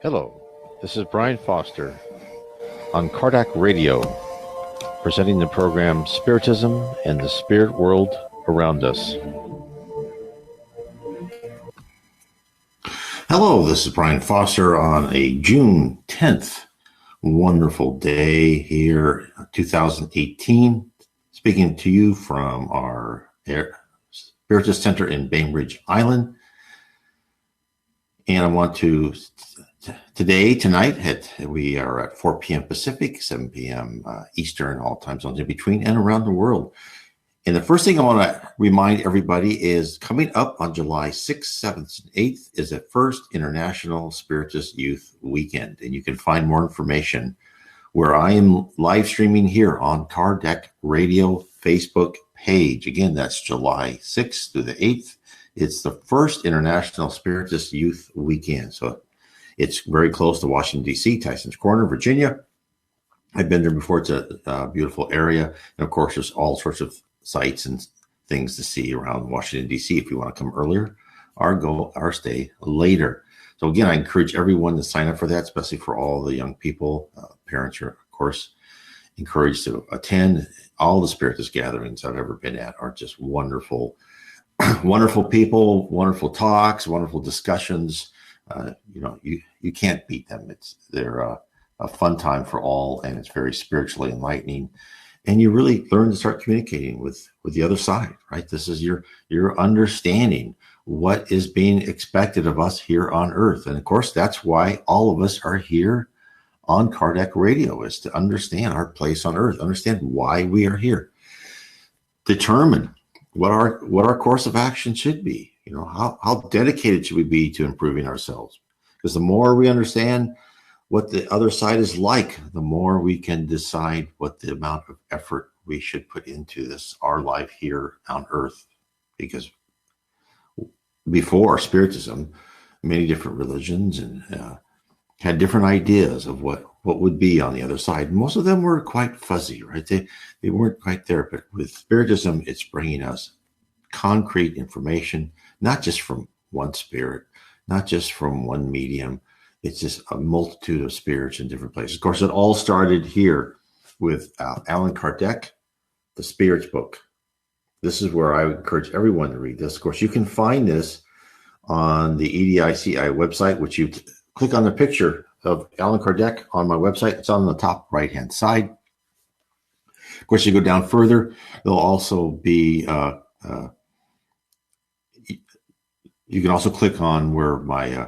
Hello, this is Brian Foster on Kardec Radio, presenting the program Spiritism and the Spirit World Around Us. Hello, this is Brian Foster on a June 10th wonderful day here, 2018, speaking to you from our Spiritist Center in Bainbridge Island. And I want to, tonight, we are at 4 p.m. Pacific, 7 p.m. Eastern, all time zones in between and around the world. And the first thing I want to remind everybody is coming up on July 6th, 7th, and 8th is the first International Spiritist Youth Weekend. And you can find more information where I am live streaming here on Kardec Radio Facebook page. Again, that's July 6th through the 8th. It's the first International Spiritist Youth Weekend. So it's very close to Washington, D.C., Tyson's Corner, Virginia. I've been there before. It's a beautiful area. And of course, there's all sorts of sites and things to see around Washington, D.C. if you want to come earlier or stay later. So again, I encourage everyone to sign up for that, especially for all the young people. Parents are, of course, encouraged to attend. All the Spiritist gatherings I've ever been at are just wonderful, wonderful people, wonderful talks, wonderful discussions. You can't beat them. They're a fun time for all, and it's very spiritually enlightening. And you really learn to start communicating with the other side, right? This is your understanding what is being expected of us here on Earth. And of course, that's why all of us are here on Kardec Radio, is to understand our place on Earth, understand why we are here, determine what our course of action should be. How dedicated should we be to improving ourselves? Because the more we understand what the other side is like, the more we can decide what the amount of effort we should put into our life here on Earth. Because before Spiritism, many different religions and had different ideas of what would be on the other side. Most of them were quite fuzzy, right? They weren't quite there. But with Spiritism, it's bringing us concrete information, not just from one spirit, not just from one medium. It's just a multitude of spirits in different places. Of course, it all started here with Allan Kardec, the Spirits book. This is where I would encourage everyone to read this. Of course, you can find this on the EDICI website, which you click on the picture of Allan Kardec on my website. It's on the top right-hand side. Of course, you go down further, there'll also be, you can also click on where my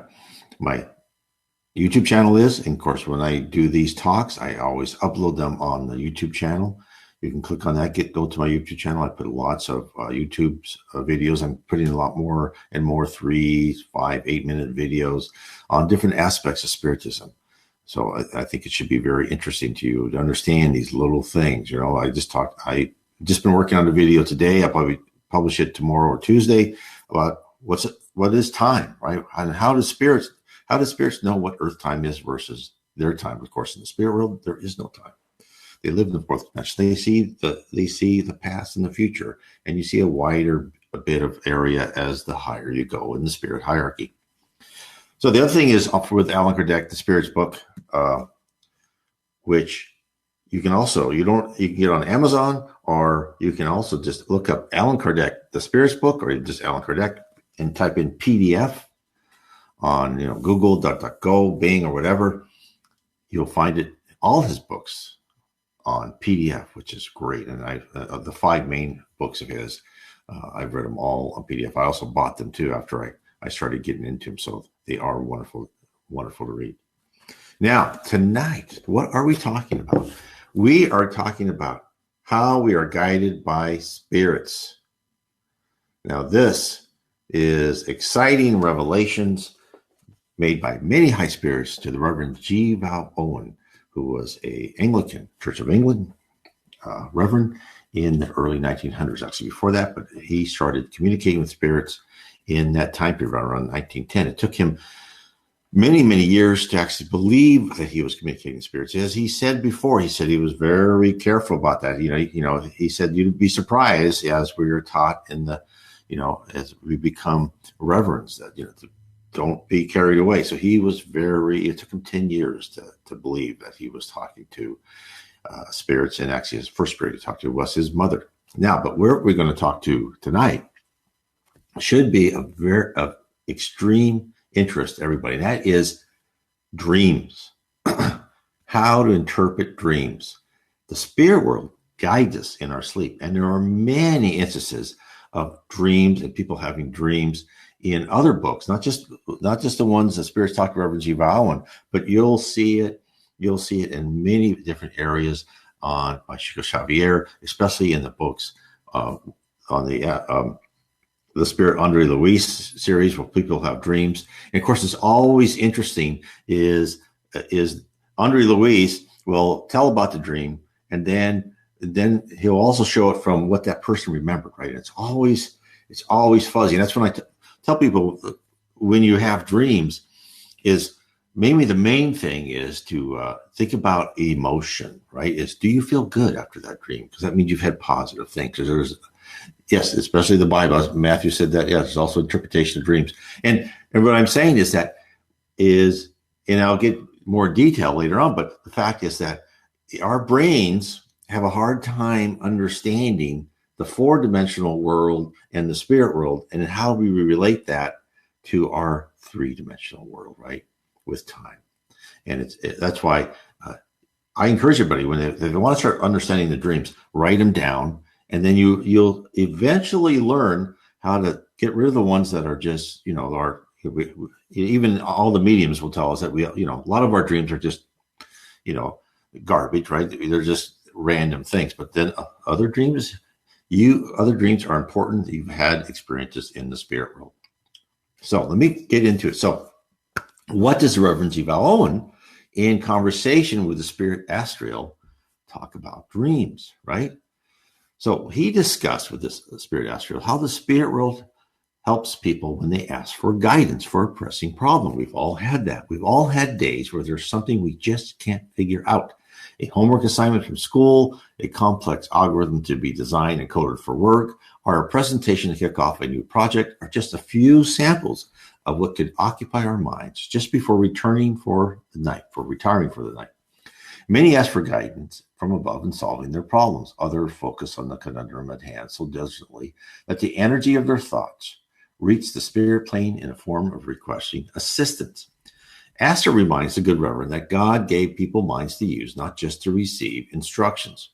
YouTube channel is. And of course, when I do these talks, I always upload them on the YouTube channel. You can click on that, go to my YouTube channel. I put lots of YouTube videos. I'm putting a lot more and more 3, 5, 8-minute videos on different aspects of Spiritism. So I think it should be very interesting to you to understand these little things. I just been working on a video today. I'll probably publish it tomorrow or Tuesday about what is time, right? And how do spirits know what Earth time is versus their time? Of course, in the spirit world, there is no time. They live in the fourth dimension. They see the past and the future, and you see a wider bit of area as the higher you go in the spirit hierarchy. So the other thing is with Allan Kardec, the Spirits book, which you can get on Amazon, or you can also just look up Allan Kardec, the Spirits book, or just Allan Kardec and type in PDF on Google, DuckDuckGo, Bing, or whatever. You'll find it, all his books on PDF, which is great. And the 5 main books of his, I've read them all on PDF. I also bought them too after I started getting into them. So they are wonderful, wonderful to read. Now, tonight, what are we talking about? We are talking about how we are guided by spirits. Now, this is exciting revelations made by many high spirits to the Reverend G. Val Owen, who was a Anglican Church of England reverend in the early 1900s, actually before that, but he started communicating with spirits in that time period around 1910. It took him many, many years to actually believe that he was communicating with spirits. As he said before, he was very careful about that. He said you'd be surprised as we are taught in the, as we become reverends, that, don't be carried away. So he was it took him 10 years to believe that he was talking to spirits. And actually his first spirit he talked to was his mother. Now, but where we're going to talk to tonight should be of extreme interest to everybody. That is dreams. How to interpret dreams. The spirit world guides us in our sleep. And there are many instances of dreams and people having dreams in other books, not just the ones that spirits talk to Reverend G. Owen, but you'll see it in many different areas by Chico Xavier, especially in the books on the Spirit Andre Luis series, where people have dreams. And of course, it's always interesting is Andre Luis will tell about the dream, and then he'll also show it from what that person remembered, right? It's always fuzzy. And that's when I tell people, when you have dreams, is maybe the main thing is to think about emotion, right? Do you feel good after that dream? Because that means you've had positive things. Yes, especially the Bible. Matthew said that. Yes, there's also interpretation of dreams. And what I'm saying is and I'll get more detail later on, but the fact is that our brains have a hard time understanding the 4-dimensional world and the spirit world, and how we relate that to our 3-dimensional world, right? With time. And that's why I encourage everybody, when they want to start understanding the dreams, write them down. And then you'll eventually learn how to get rid of the ones that are just, even all the mediums will tell us that a lot of our dreams are just, garbage, right? They're just random things. But then other dreams are important. You've had experiences in the spirit world. So let me get into it. So what does the Reverend G. Val Owen, in conversation with the spirit Astriel, talk about dreams, right? So he discussed with this spirit Astriel how the spirit world helps people when they ask for guidance for a pressing problem. We've all had that. We've all had days where there's something we just can't figure out. A homework assignment from school, a complex algorithm to be designed and coded for work, or a presentation to kick off a new project are just a few samples of what could occupy our minds just before retiring for the night. Many ask for guidance from above in solving their problems. Others focus on the conundrum at hand so diligently that the energy of their thoughts reach the spirit plane in a form of requesting assistance. Astor reminds the good Reverend that God gave people minds to use, not just to receive instructions.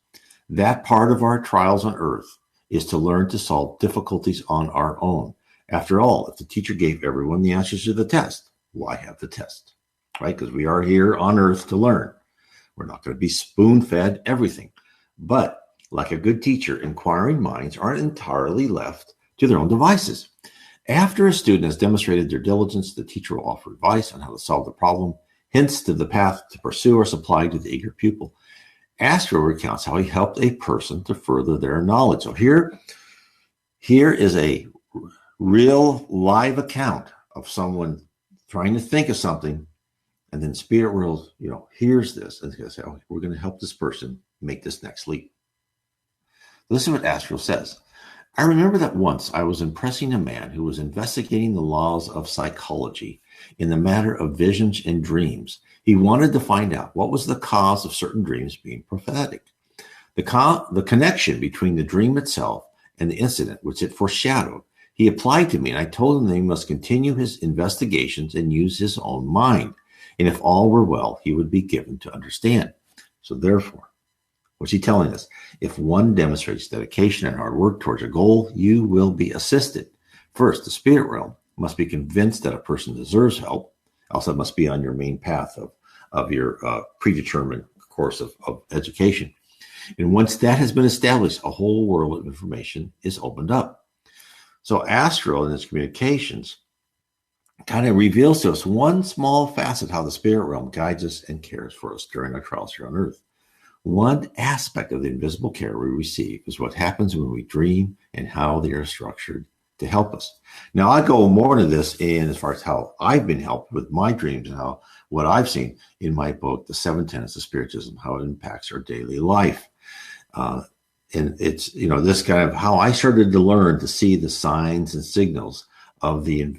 That part of our trials on earth is to learn to solve difficulties on our own. After all, if the teacher gave everyone the answers to the test, why have the test? Right? Because we are here on earth to learn. We're not going to be spoon-fed everything. But like a good teacher, inquiring minds aren't entirely left to their own devices. After a student has demonstrated their diligence, the teacher will offer advice on how to solve the problem, hints to the path to pursue are supplied to the eager pupil. Astro recounts how he helped a person to further their knowledge. So here is a real live account of someone trying to think of something, and then spirit world, hears this and says, "Oh, we're going to help this person make this next leap." Listen to what Astral says. I remember that once I was impressing a man who was investigating the laws of psychology in the matter of visions and dreams. He wanted to find out what was the cause of certain dreams being prophetic. The connection between the dream itself and the incident which it foreshadowed. He applied to me, and I told him that he must continue his investigations and use his own mind. And if all were well, he would be given to understand. So therefore, what's he telling us? If one demonstrates dedication and hard work towards a goal, you will be assisted. First, the spirit realm must be convinced that a person deserves help. Also, it must be on your main path of your predetermined course of education. And once that has been established, a whole world of information is opened up. So Astral in its communications kind of reveals to us one small facet how the spirit realm guides us and cares for us during our trials here on earth. One aspect of the invisible care we receive is what happens when we dream and how they are structured to help us. Now, I go more into this in as far as how I've been helped with my dreams and how what I've seen in my book, The 7 Tenets of Spiritism, how it impacts our daily life. And it's, this kind of how I started to learn to see the signs and signals of the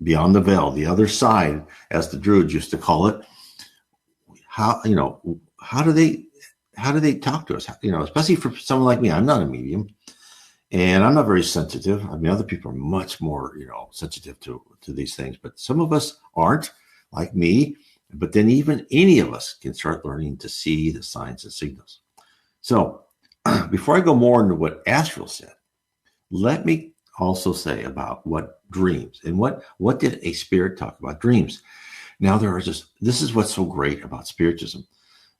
beyond the veil, the other side, as the Druids used to call it, how do they talk to us? Especially for someone like me. I'm not a medium, and I'm not very sensitive. I mean, other people are much more, sensitive to these things, but some of us aren't, like me. But then even any of us can start learning to see the signs and signals. So before I go more into what Astral said, let me also say about what dreams and what did a spirit talk about dreams. Now this is what's so great about Spiritism.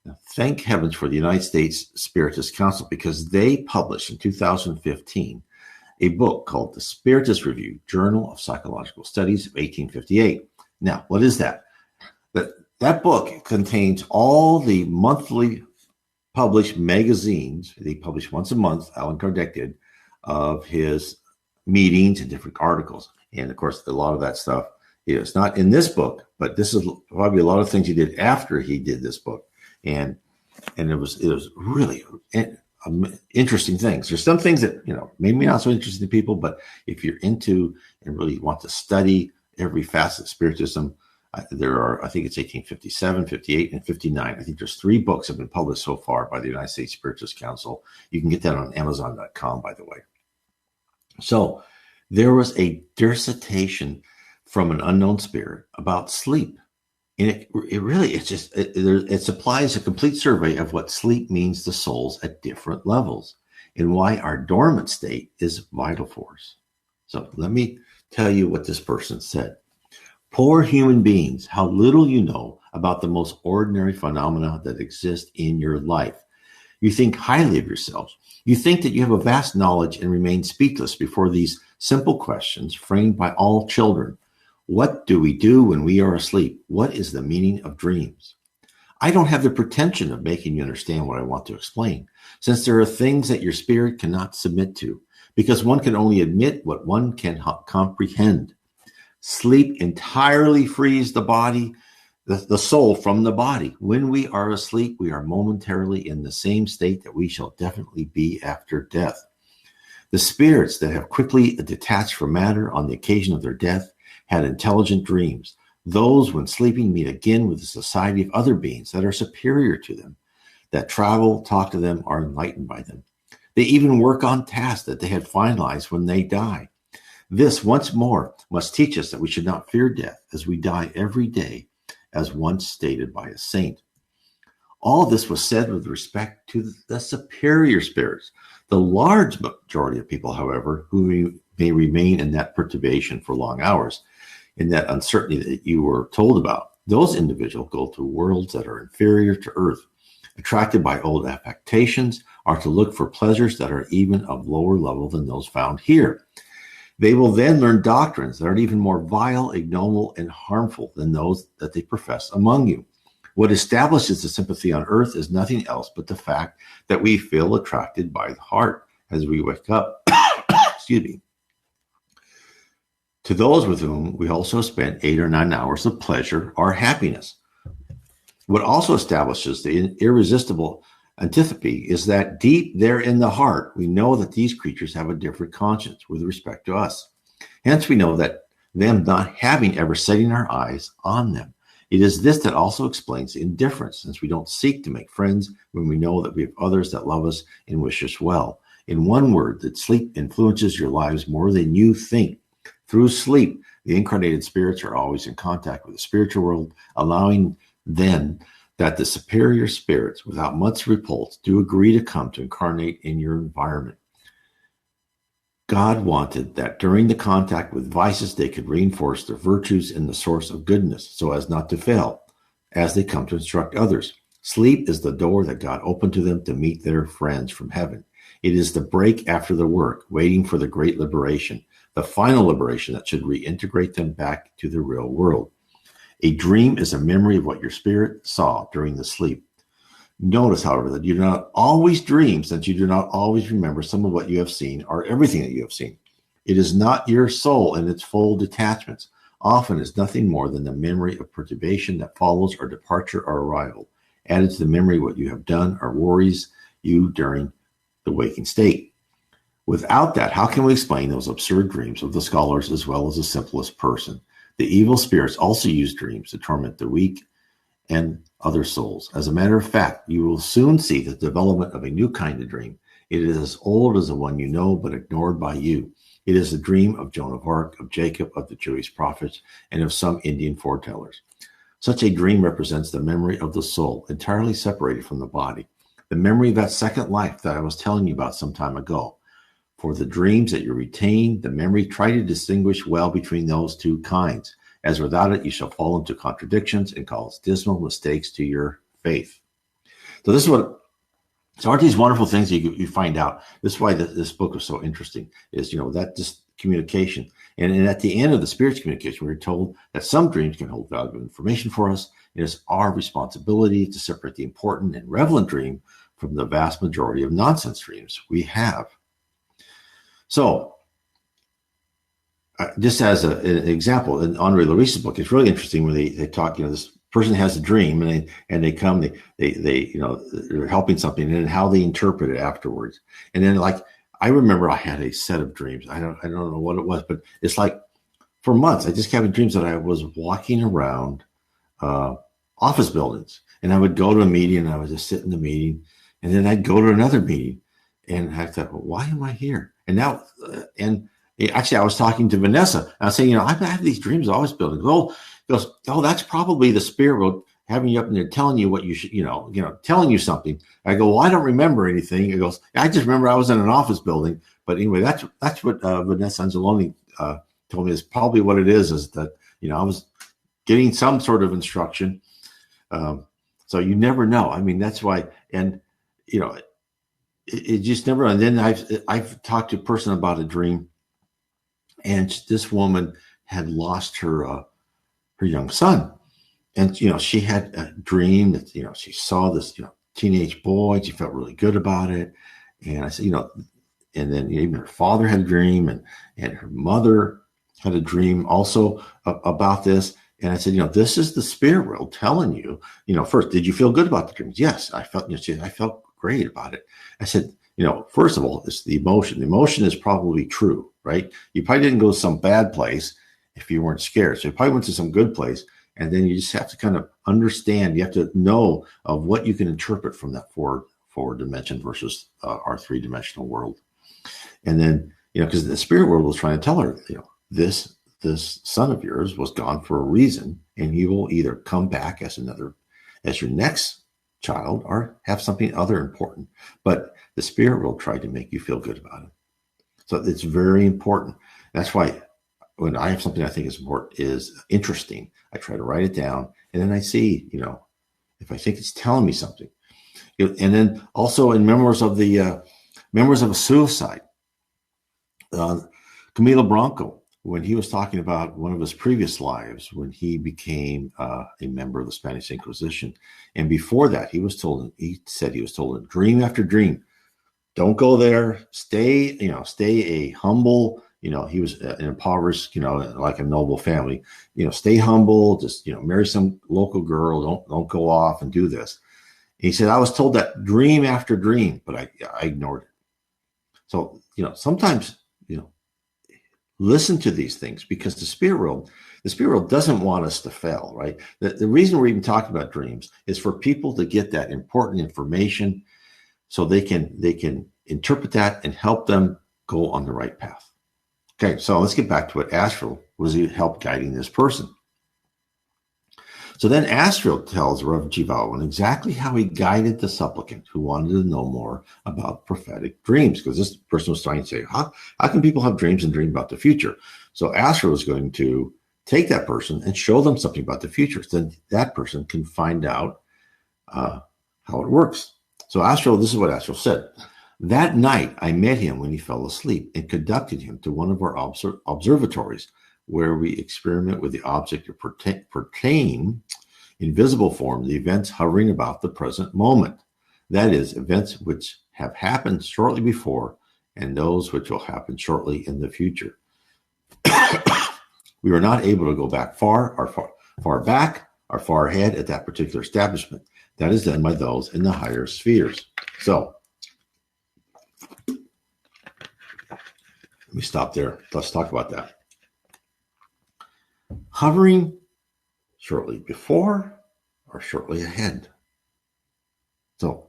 Now, thank heavens for the United States Spiritist Council, because they published in 2015 a book called The Spiritist Review, Journal of Psychological Studies of 1858. Now, what is that? That book contains all the monthly published magazines. They publish once a month, Allan Kardec did, of his meetings and different articles. And of course, a lot of that stuff is not in this book, but this is probably a lot of things he did after he did this book. And it was really interesting things. There's some things that, maybe not so interesting to people, but if you're into and really want to study every facet of Spiritism, there are, I think it's 1857, 58, and 59. I think there's 3 books have been published so far by the United States Spiritist Council. You can get that on Amazon.com, by the way. So there was a dissertation from an unknown spirit about sleep. And it supplies a complete survey of what sleep means to souls at different levels and why our dormant state is vital for us. So let me tell you what this person said. Poor human beings, how little you know about the most ordinary phenomena that exist in your life. You think highly of yourselves. You think that you have a vast knowledge and remain speechless before these simple questions framed by all children. What do we do when we are asleep? What is the meaning of dreams? I don't have the pretension of making you understand what I want to explain, since there are things that your spirit cannot submit to, because one can only admit what one can comprehend. Sleep entirely frees the body, the soul from the body. When we are asleep, we are momentarily in the same state that we shall definitely be after death. The spirits that have quickly detached from matter on the occasion of their death had intelligent dreams. Those, when sleeping, meet again with a society of other beings that are superior to them, that travel, talk to them, are enlightened by them. They even work on tasks that they had finalized when they die. This, once more, must teach us that we should not fear death, as we die every day, as once stated by a saint. All this was said with respect to the superior spirits. The large majority of people, however, who may remain in that perturbation for long hours, in that uncertainty that you were told about, those individuals go to worlds that are inferior to earth, attracted by old affectations, are to look for pleasures that are even of lower level than those found here. They will then learn doctrines that are even more vile, ignoble, and harmful than those that they profess among you. What establishes the sympathy on earth is nothing else but the fact that we feel attracted by the heart as we wake up. Excuse me. To those with whom we also spend 8 or 9 hours of pleasure or happiness. What also establishes the irresistible antipathy is that deep there in the heart, we know that these creatures have a different conscience with respect to us. Hence, we know that them not having ever setting our eyes on them. It is this that also explains the indifference, since we don't seek to make friends when we know that we have others that love us and wish us well. In one word, that sleep influences your lives more than you think. Through sleep, the incarnated spirits are always in contact with the spiritual world, allowing then that the superior spirits, without much repulse, do agree to come to incarnate in your environment. God wanted that during the contact with vices, they could reinforce their virtues in the source of goodness, so as not to fail, as they come to instruct others. Sleep is the door that God opened to them to meet their friends from heaven. It is the break after the work, waiting for the great liberation, the final liberation that should reintegrate them back to the real world. A dream is a memory of what your spirit saw during the sleep. Notice, however, that you do not always dream, since you do not always remember some of what you have seen or everything that you have seen. It is not your soul in its full detachments. Often is nothing more than the memory of perturbation that follows or departure or arrival, added to the memory of what you have done or worries you during the waking state. Without that, how can we explain those absurd dreams of the scholars as well as the simplest person? The evil spirits also use dreams to torment the weak and other souls. As a matter of fact, you will soon see the development of a new kind of dream. It is as old as the one you know, but ignored by you. It is the dream of Joan of Arc, of Jacob, of the Jewish prophets, and of some Indian foretellers. Such a dream represents the memory of the soul, entirely separated from the body, the memory of that second life that I was telling you about some time ago. For the dreams that you retain, the memory, try to distinguish well between those two kinds, as without it you shall fall into contradictions and cause dismal mistakes to your faith. So this is what, so aren't these wonderful things you find out? This is why this book was so interesting, is, that just communication. And at the end of the spirit's communication, we're told that some dreams can hold valuable information for us. It is our responsibility to separate the important and relevant dream from the vast majority of nonsense dreams we have. So, just as an example, in Andre Larisse's book, it's really interesting when they talk, this person has a dream and they come, they're helping something, and how they interpret it afterwards. And then, like, I remember I had a set of dreams. I don't know what it was, but it's like for months, I just had dreams that I was walking around office buildings, and I would go to a meeting and I would just sit in the meeting, and then I'd go to another meeting, and I thought, well, why am I here? And now, actually, I was talking to Vanessa, and I was saying, I've had these dreams of office buildings. Well, goes, that's probably the spirit world having you up in there telling you what you should, telling you something. I go, well, I don't remember anything. It goes, I just remember I was in an office building. But anyway, that's what Vanessa Angeloni told me is probably what it is that, I was getting some sort of instruction. So you never know. I mean, that's why, and, it just never, and then I've talked to a person about a dream, and this woman had lost her young son. And, she had a dream that, she saw this, teenage boy, and she felt really good about it. And I said, and then even her father had a dream, and her mother had a dream also about this. And I said, this is the spirit world telling you, first, did you feel good about the dreams? Yes, I felt, I felt great about it. I said, first of all, it's the emotion. The emotion is probably true, right? You probably didn't go to some bad place if you weren't scared. So you probably went to some good place. And then you just have to kind of understand, you have to know of what you can interpret from that four dimension versus our three-dimensional world. And then, because the spirit world was trying to tell her, this son of yours was gone for a reason, and he will either come back as your next child or have something other important. But the spirit world tried to make you feel good about it. So it's very important. That's why when I have something I think is interesting, I try to write it down, and then I see, if I think it's telling me something. And then also in Memoirs of a Suicide, Camilo Branco, when he was talking about one of his previous lives, when he became a member of the Spanish Inquisition, and before that, he said he was told dream after dream, don't go there, stay a humble. He was impoverished, like a noble family, stay humble, just, marry some local girl. Don't go off and do this. And he said, I was told that dream after dream, but I ignored it. So, sometimes, listen to these things, because the spirit world doesn't want us to fail, right? The reason we're even talking about dreams is for people to get that important information so they can interpret that and help them go on the right path. Okay, so let's get back to what Asriel was help guiding this person. So then Asriel tells Rav Jivaoan exactly how he guided the supplicant who wanted to know more about prophetic dreams, because this person was trying to say, how can people have dreams and dream about the future? So Asriel was going to take that person and show them something about the future, so then that person can find out how it works. So Asriel, this is what Asriel said. That night, I met him when he fell asleep and conducted him to one of our observatories, where we experiment with the object of pertain in visible form the events hovering about the present moment. That is, events which have happened shortly before and those which will happen shortly in the future. We were not able to go back far back or far ahead at that particular establishment. That is done by those in the higher spheres. So, let me stop there. Let's talk about that. hovering shortly before or shortly ahead. So,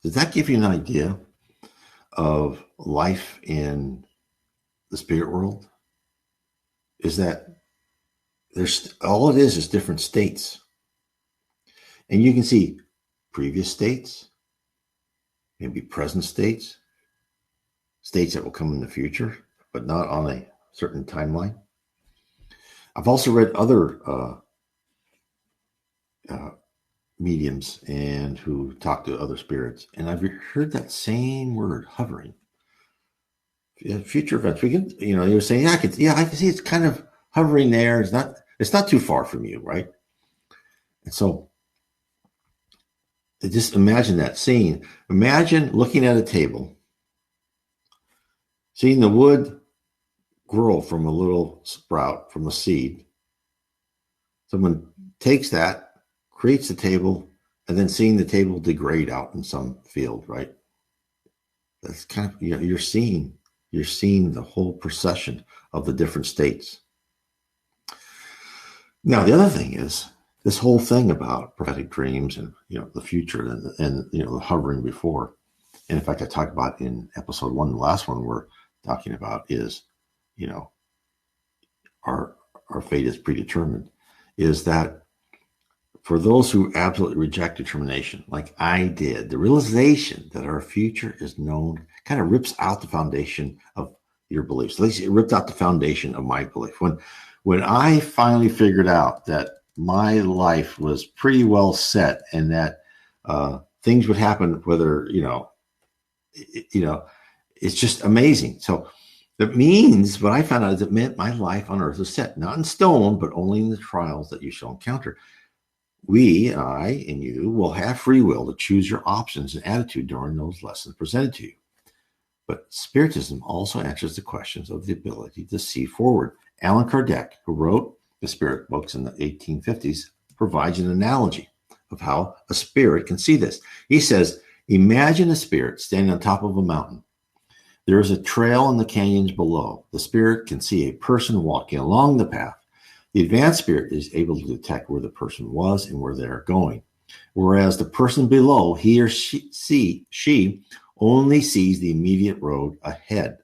does that give you an idea of life in the spirit world? Is that there's all it is different states. And you can see previous states, maybe present states, states that will come in the future, but not on a certain timeline. I've also read other mediums and who talk to other spirits, and I've heard that same word, hovering. Future events. We can, you're saying, yeah, I can see it's kind of hovering there. It's not too far from you, right? And so just imagine that scene. Imagine looking at a table, seeing the wood grow from a little sprout, from a seed. Someone takes that, creates the table, and then seeing the table degrade out in some field, right? That's kind of, you're seeing the whole procession of the different states. Now, the other thing is this whole thing about prophetic dreams and, the future and the hovering before. And in fact, I talked about in episode 1, the last one we're talking about is, our fate is predetermined, is that for those who absolutely reject determination, like I did, the realization that our future is known kind of rips out the foundation of your beliefs. At least it ripped out the foundation of my belief. When I finally figured out that my life was pretty well set and that things would happen, whether, it's just amazing. So that means what I found out is it meant my life on earth is set, not in stone, but only in the trials that you shall encounter. We, I, and you will have free will to choose your options and attitude during those lessons presented to you. But Spiritism also answers the questions of the ability to see forward. Allan Kardec, who wrote the spirit books in the 1850s, provides an analogy of how a spirit can see this. He says, imagine a spirit standing on top of a mountain. There is a trail in the canyons below. The spirit can see a person walking along the path. The advanced spirit is able to detect where the person was and where they are going. Whereas the person below, he or she only sees the immediate road ahead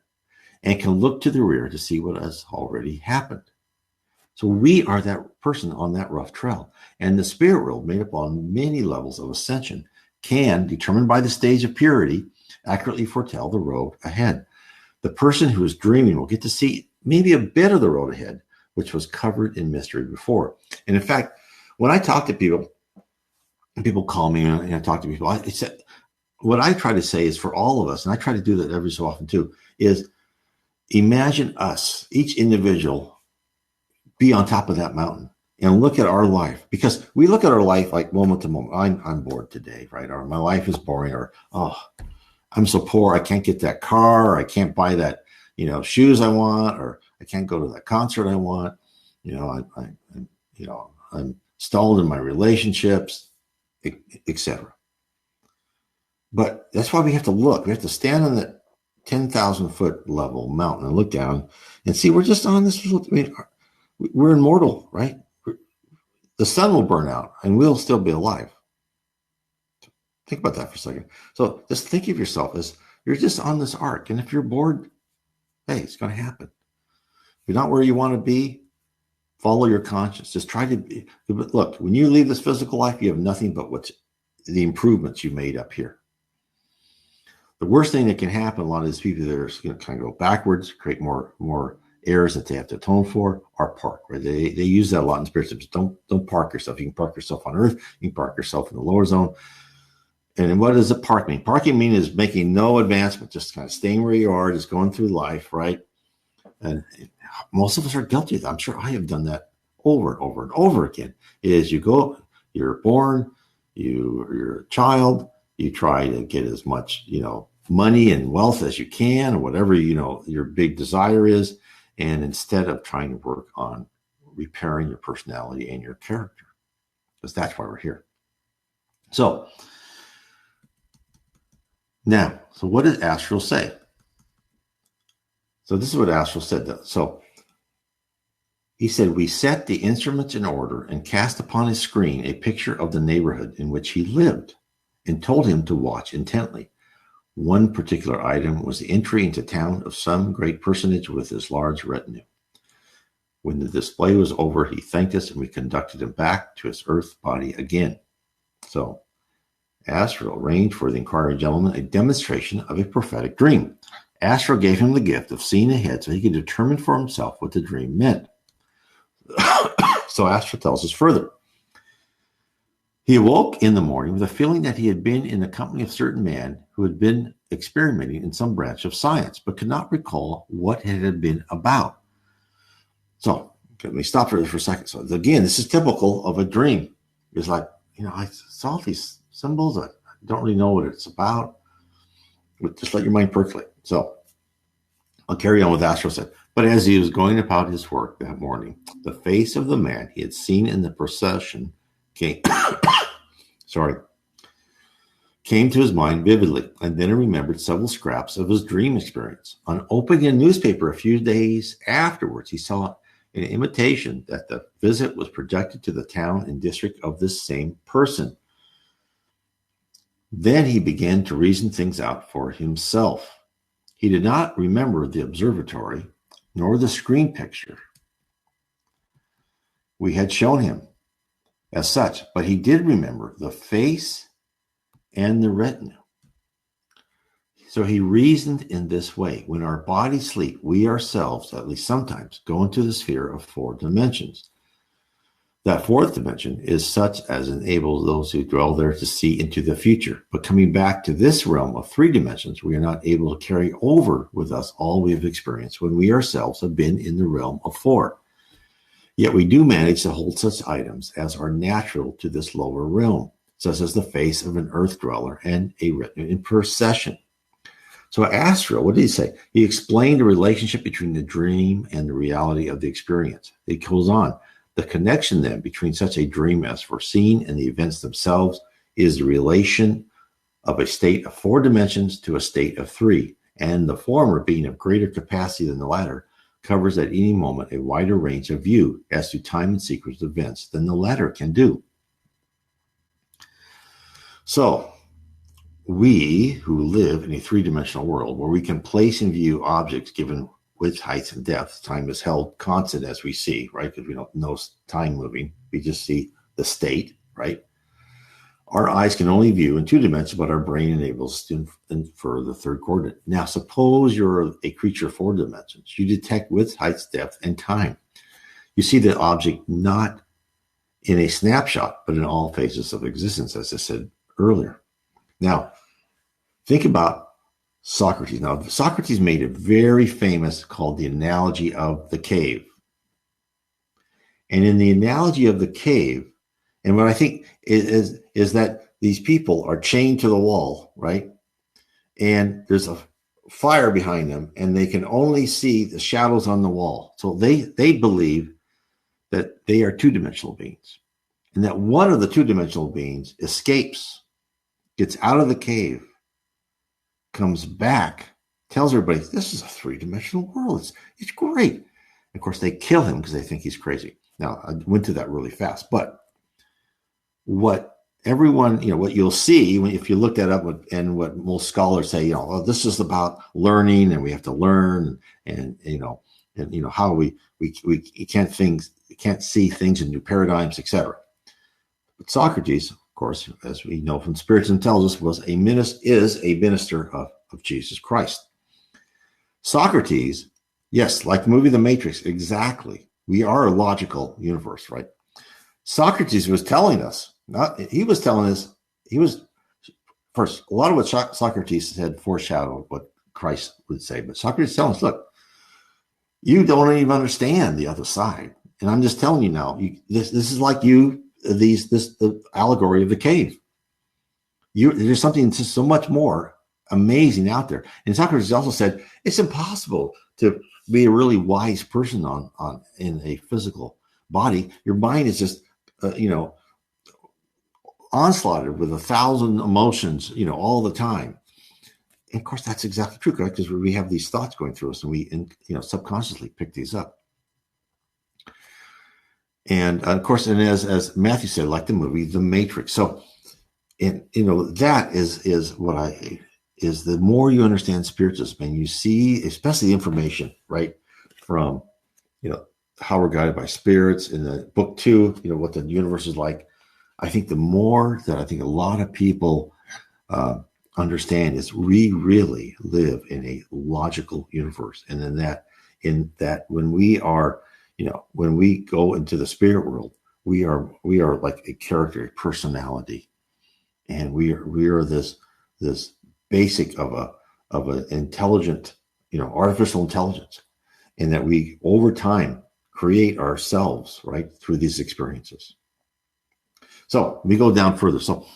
and can look to the rear to see what has already happened. So we are that person on that rough trail. And the spirit world, made up on many levels of ascension, can, determined by the stage of purity, accurately foretell the road ahead. The person who is dreaming will get to see maybe a bit of the road ahead, which was covered in mystery before. And in fact, when I talk to people, and people call me and I talk to people, what I try to say is for all of us, and I try to do that every so often too, is imagine us, each individual, be on top of that mountain and look at our life, because we look at our life like moment to moment. I'm bored today, right? Or my life is boring, or, oh, I'm so poor, I can't get that car, or I can't buy that, shoes I want, or I can't go to that concert I want. I'm stalled in my relationships, etc. But that's why we have to look. We have to stand on that 10,000 foot level mountain and look down and see we're just on this. We're immortal, right? The sun will burn out and we'll still be alive. Think about that for a second. So just think of yourself as you're just on this arc. And if you're bored, hey, it's going to happen. If you're not where you want to be, follow your conscience. Just try to be. Look, when you leave this physical life, you have nothing but what's the improvements you made up here. The worst thing that can happen, a lot of these people that are going to kind of go backwards, create more errors that they have to atone for, are park. Right? They use that a lot in spiritism. Don't park yourself. You can park yourself on earth. You can park yourself in the lower zone. And what does it park mean? Parking mean is making no advancement, just kind of staying where you are, just going through life, right? And most of us are guilty of that. I'm sure I have done that over and over and over again. Is you're born, you're a child, you try to get as much, money and wealth as you can, or whatever, your big desire is. And instead of trying to work on repairing your personality and your character, because that's why we're here. So now, so what does Astral say? So this is what Astral said. So He said, we set the instruments in order and cast upon his screen a picture of the neighborhood in which he lived and told him to watch intently. One particular item was the entry into town of some great personage with his large retinue. When the display was over, he thanked us and we conducted him back to his earth body again. So, Astral arranged for the inquiring gentleman a demonstration of a prophetic dream. Astral gave him the gift of seeing ahead so he could determine for himself what the dream meant. So Astral tells us further. He awoke in the morning with a feeling that he had been in the company of a certain man who had been experimenting in some branch of science, but could not recall what it had been about. So let me stop for a second. So again, this is typical of a dream. It's like, I saw these symbols. I don't really know what it's about. But just let your mind percolate. So I'll carry on with Astral said. But as he was going about his work that morning, the face of the man he had seen in the procession came to his mind vividly, and then he remembered several scraps of his dream experience. On opening a newspaper a few days afterwards, he saw an intimation that the visit was projected to the town and district of this same person. Then he began to reason things out for himself. He did not remember the observatory nor the screen picture we had shown him as such, but he did remember the face and the retinue. So he reasoned in this way. When our bodies sleep, we ourselves, at least sometimes, go into the sphere of 4 dimensions. That 4th dimension is such as enables those who dwell there to see into the future. But coming back to this realm of 3 dimensions, we are not able to carry over with us all we have experienced when we ourselves have been in the realm of 4. Yet we do manage to hold such items as are natural to this lower realm, such as the face of an earth dweller and a retinue in procession. So Astral, what did he say? He explained the relationship between the dream and the reality of the experience. It goes on. The connection then between such a dream as foreseen and the events themselves is the relation of a state of 4 dimensions to a state of 3, and the former being of greater capacity than the latter covers at any moment a wider range of view as to time and sequence of events than the latter can do. So, we who live in a 3-dimensional world where we can place in view objects given width, height, and depth, time is held constant as we see, right? Because we don't know time moving. We just see the state, right? Our eyes can only view in 2 dimensions, but our brain enables us to infer the 3rd coordinate. Now, suppose you're a creature of 4 dimensions. You detect width, height, depth, and time. You see the object not in a snapshot, but in all phases of existence, as I said earlier. Now, think about Socrates. Now, Socrates made a very famous called the analogy of the cave. And in the analogy of the cave, and what I think is that these people are chained to the wall, right? And there's a fire behind them, and they can only see the shadows on the wall. So they believe that they are 2-dimensional beings, and that one of the 2-dimensional beings escapes, gets out of the cave, comes back, tells everybody, this is a 3-dimensional world. It's great. And of course, they kill him because they think he's crazy. Now, I went through that really fast, but what everyone, what you'll see if you look that up, and what most scholars say, oh, this is about learning, and we have to learn, and how we can't see things in new paradigms, etc. But Socrates, of course, as we know from Spiritism tells us, is a minister of Jesus Christ. Socrates, yes, like the movie The Matrix, exactly. We are a logical universe, right? Socrates was telling us, first, a lot of what Socrates said foreshadowed what Christ would say, but Socrates is telling us, look, you don't even understand the other side. And I'm just telling you now, this is like the allegory of the cave. There's something just so much more amazing out there. And Socrates also said, it's impossible to be a really wise person in a physical body. Your mind is just, onslaughted with 1,000 emotions, all the time. And of course, that's exactly true, correct? Because we have these thoughts going through us, and we, subconsciously pick these up. And of course, and as Matthew said, like the movie The Matrix. So, and that is what is the more you understand spiritism and you see, especially the information, right, from how we're guided by spirits in the book 2, what the universe is like. I think the more that I think a lot of people understand is we really live in a logical universe, and in that when we are, when we go into the spirit world, we are like a character, a personality, and we are this basic of an intelligent, artificial intelligence, and that we over time create ourselves, right, through these experiences. So let me go down further. So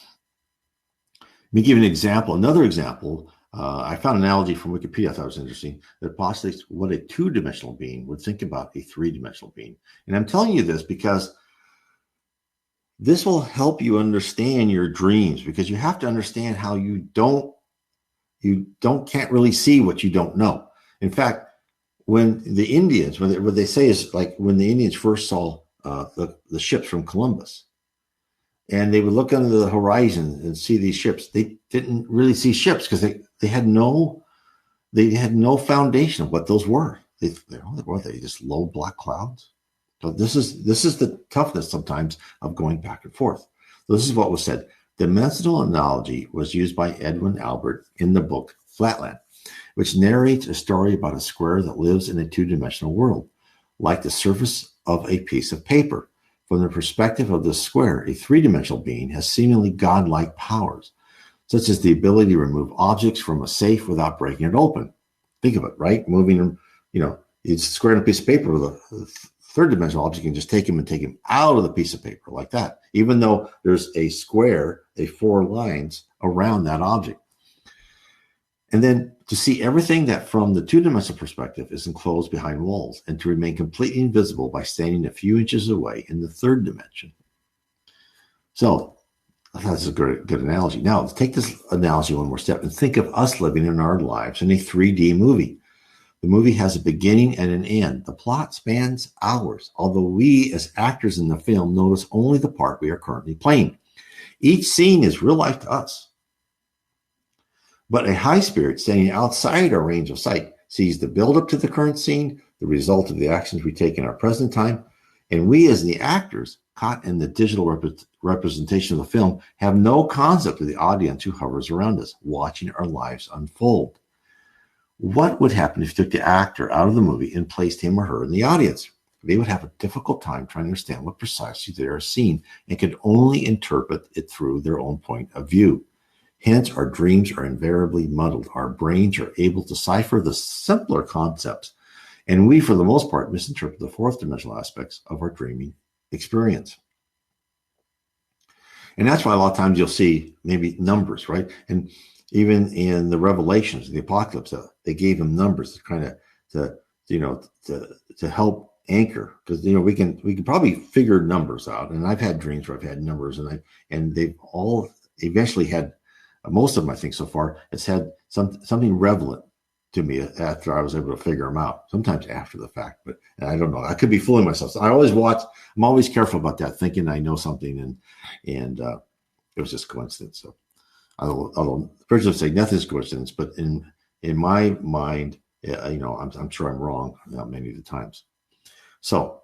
let me give you an example. Another example, I found an analogy from Wikipedia I thought was interesting that postulates what a two-dimensional being would think about a three-dimensional being. And I'm telling you this because this will help you understand your dreams, because you have to understand how you can't really see what you don't know. In fact, when the Indians, what they say is like when the Indians first saw the ships from Columbus, and they would look under the horizon and see these ships, they didn't really see ships because they had no foundation of what those were. They just low black clouds. So this is the toughness sometimes of going back and forth. This is what was said. Dimensional analogy was used by Edwin Albert in the book Flatland, which narrates a story about a square that lives in a two-dimensional world, like the surface of a piece of paper. From the perspective of the square, a three-dimensional being has seemingly godlike powers, such as the ability to remove objects from a safe without breaking it open. Think of it, right? Moving them, it's square on a piece of paper with a third-dimensional object. You can just take him out of the piece of paper like that, even though there's a square, 4 lines around that object. And then to see everything that from the two-dimensional perspective is enclosed behind walls, and to remain completely invisible by standing a few inches away in the third dimension. So I thought this is a good analogy. Now let's take this analogy one more step and think of us living in our lives in a 3D movie. The movie has a beginning and an end. The plot spans hours, although we as actors in the film notice only the part we are currently playing. Each scene is real life to us. But a high spirit standing outside our range of sight sees the build-up to the current scene, the result of the actions we take in our present time, and we as the actors, caught in the digital representation of the film, have no concept of the audience who hovers around us, watching our lives unfold. What would happen if you took the actor out of the movie and placed him or her in the audience? They would have a difficult time trying to understand what precisely they are seeing and could only interpret it through their own point of view. Hence, our dreams are invariably muddled. Our brains are able to decipher the simpler concepts, and we, for the most part, misinterpret the fourth dimensional aspects of our dreaming experience. And that's why a lot of times you'll see maybe numbers, right? And even in the Revelations, the Apocalypse, they gave them numbers to kind of to help anchor, because we can probably figure numbers out. And I've had dreams where I've had numbers, and they've all eventually had. Most of them, I think, so far, it's had something relevant to me after I was able to figure them out. Sometimes after the fact, but I don't know. I could be fooling myself. So I'm always careful about that, thinking I know something, and it was just coincidence. So, although spiritualists say nothing's coincidence, but in my mind, I'm sure I'm wrong many of the times. So,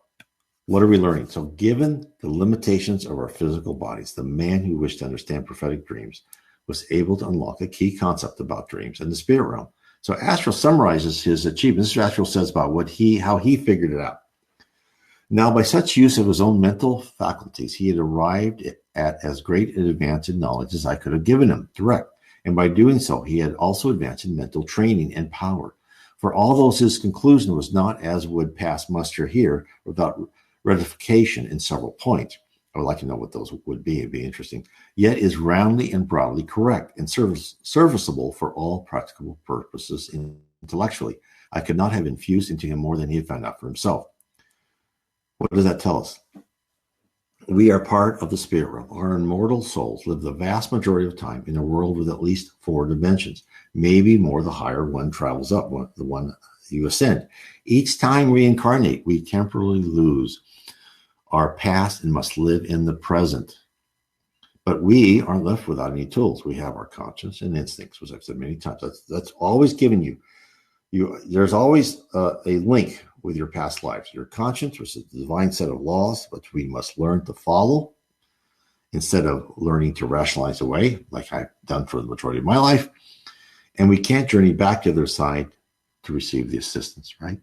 what are we learning? So, given the limitations of our physical bodies, the man who wished to understand prophetic dreams was able to unlock a key concept about dreams and the spirit realm. So Astral summarizes his achievements. This is what Astral says about how he figured it out. Now, by such use of his own mental faculties, he had arrived at as great an advance in knowledge as I could have given him, direct. And by doing so, he had also advanced in mental training and power. For although his conclusion was not as would pass muster here, without ratification in several points, I would like to know what those would be. It'd be interesting. Yet is roundly and broadly correct and serviceable for all practical purposes intellectually. I could not have infused into him more than he had found out for himself. What does that tell us? We are part of the spirit realm. Our immortal souls live the vast majority of time in a world with at least 4 dimensions, maybe more the higher one travels up, the one you ascend. Each time we incarnate, we temporarily lose our past and must live in the present. But we are left without any tools. We have our conscience and instincts, which I've said many times. That's always given you. There's always a link with your past lives. Your conscience, which is the divine set of laws, which we must learn to follow instead of learning to rationalize away, like I've done for the majority of my life. And we can't journey back to the other side to receive the assistance, right?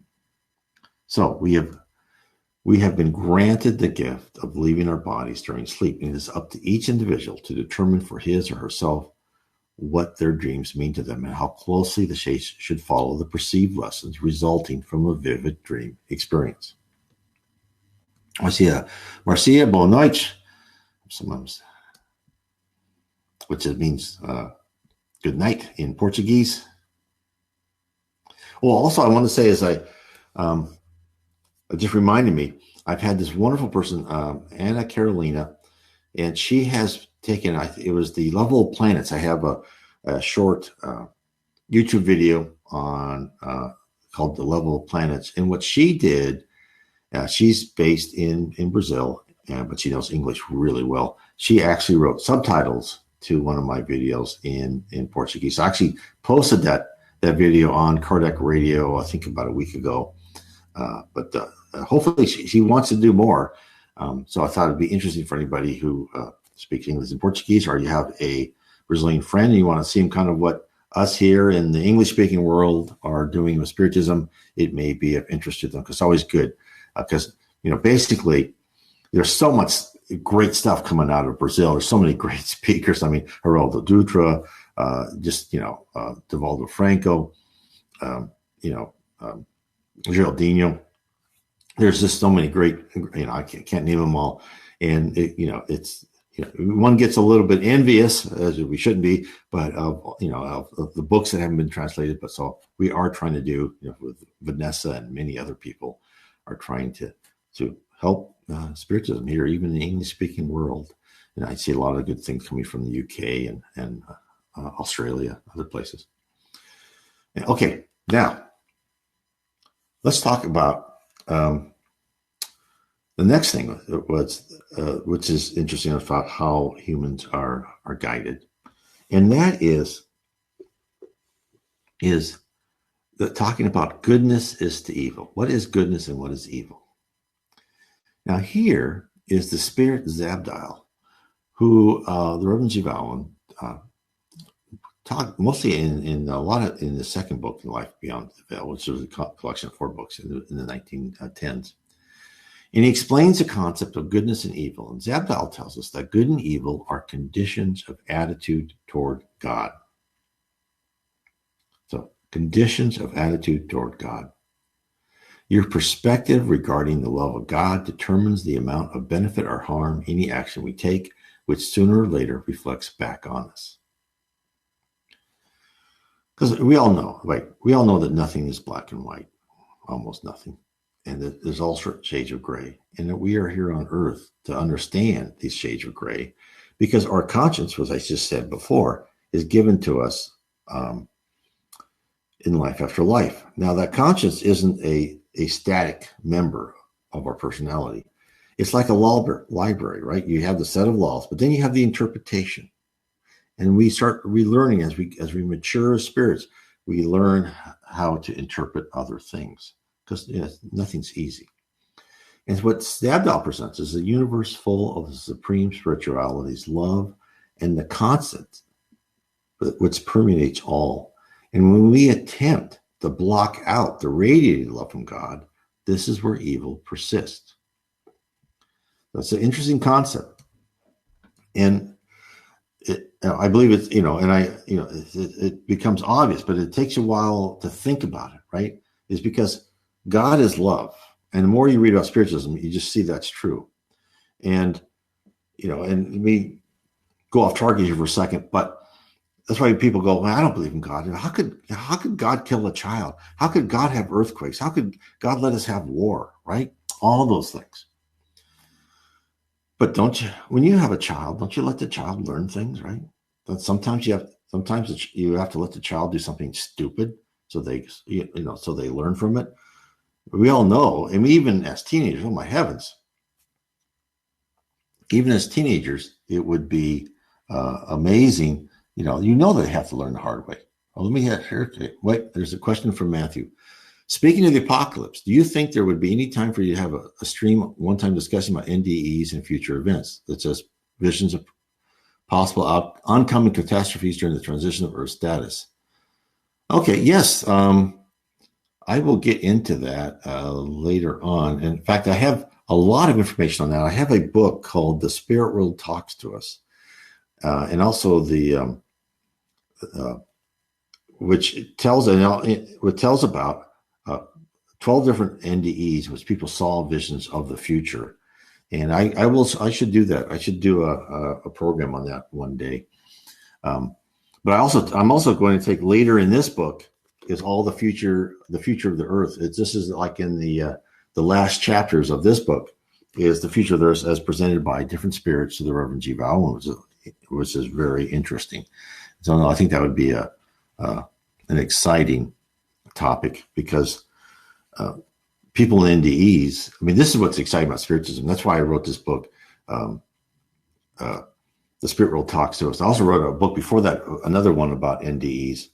So we have been granted the gift of leaving our bodies during sleep, and it is up to each individual to determine for his or herself what their dreams mean to them and how closely the shades should follow the perceived lessons resulting from a vivid dream experience. Marcia, boa noite, which means good night in Portuguese. Well, also I want to say, as it just reminded me, I've had this wonderful person, Anna Carolina, and she has taken, it was the Level of Planets. I have a short YouTube video on called The Level of Planets. And what she did, she's based in Brazil, but she knows English really well. She actually wrote subtitles to one of my videos in Portuguese. So I actually posted that video on Kardec Radio, I think about a week ago. But hopefully she wants to do more. So I thought it'd be interesting for anybody who speaks English and Portuguese, or you have a Brazilian friend and you want to see kind of what us here in the English-speaking world are doing with Spiritism. It may be of interest to them, because it's always good. Because, basically, there's so much great stuff coming out of Brazil. There's so many great speakers. I mean, Geraldo Dutra, Divaldo Franco, Geraldinho. There's just so many great, I can't name them all. And, one gets a little bit envious, as we shouldn't be, but of the books that haven't been translated. But so we are trying to do, with Vanessa and many other people are trying to help Spiritism here, even in the English-speaking world. And I see a lot of good things coming from the UK and Australia, other places. Okay, now let's talk about the next thing, which is interesting about how humans are guided, and that is talking about goodness is to evil. What is goodness and what is evil? Now here is the spirit Zabdiel, who the Reverend Jivalan talked mostly in the second book, Life Beyond the Veil, which was a collection of 4 books in the 1910s. And he explains the concept of goodness and evil. And Zabdiel tells us that good and evil are conditions of attitude toward God. So, conditions of attitude toward God. Your perspective regarding the love of God determines the amount of benefit or harm any action we take, which sooner or later reflects back on us. Because we all know that nothing is black and white, almost nothing. And that there's all sorts of shades of gray, and that we are here on earth to understand these shades of gray, because our conscience, as I just said before, is given to us in life after life. Now, that conscience isn't a static member of our personality. It's like a library, right? You have the set of laws, but then you have the interpretation. And we start relearning as we mature as spirits, we learn how to interpret other things. Because nothing's easy. And what Zabdiel presents is a universe full of supreme spirituality's love and the constant which permeates all. And when we attempt to block out the radiating love from God, this is where evil persists. That's an interesting concept. And I believe it's, it becomes obvious, but it takes a while to think about it, right? Is because God is love. And the more you read about spiritualism, you just see that's true. And, and we go off target here for a second, but that's why people go, well, I don't believe in God. How could God kill a child? How could God have earthquakes? How could God let us have war, right? All those things. But when you have a child, don't you let the child learn things, right? Sometimes you have to let the child do something stupid so they learn from it. We all know, and even as teenagers, oh my heavens, even as teenagers, it would be amazing. You know they have to learn the hard way. Oh, let me here. Wait, there's a question from Matthew. Speaking of the apocalypse, do you think there would be any time for you to have a stream one time discussing about NDEs and future events that says visions of possible oncoming catastrophes during the transition of Earth status? Okay, yes. I will get into that later on. In fact, I have a lot of information on that. I have a book called The Spirit World Talks to Us, and also which tells about 12 different NDEs, which people saw visions of the future. And I should do that. I should do a program on that one day. But I'm also going to take later in this book is all the future of the earth. This is like in the last chapters of this book is the future of the earth as presented by different spirits to the Reverend G. Vowell, which is very interesting. So I think that would be an exciting topic because people in NDEs, I mean, this is what's exciting about Spiritism. That's why I wrote this book, The Spirit World Talks to Us. I also wrote a book before that, another one about NDEs.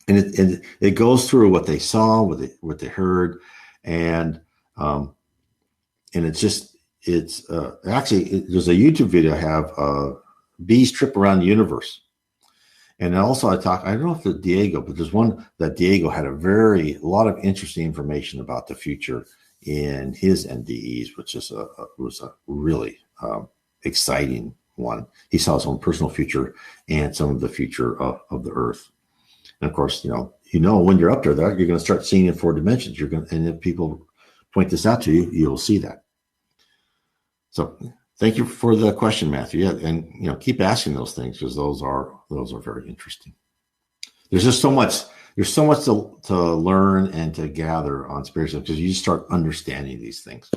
And it goes through what they saw, what they heard, and it's actually there's a YouTube video I have, Bees Trip Around the Universe. And also I don't know if the Diego, but there's one that Diego had a lot of interesting information about the future in his NDEs, which was a really exciting one. He saw his own personal future and some of the future of the earth. And of course, when you're up there, you're going to start seeing in 4 dimensions. And if people point this out to you, you'll see that. So thank you for the question, Matthew. Yeah, and keep asking those things because those are very interesting. There's just so much. There's so much to learn and to gather on spiritualism because you just start understanding these things.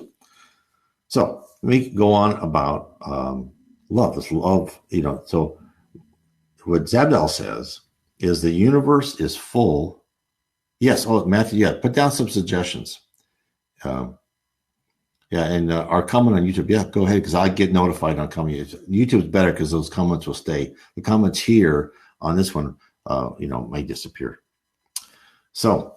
So let me go on about love. This love, So what Zabdal says is the universe is full. Yes. Oh, Matthew. Yeah. Put down some suggestions. And our comment on YouTube. Yeah, go ahead because I get notified on comments. YouTube's better because those comments will stay. The comments here on this one, may disappear. So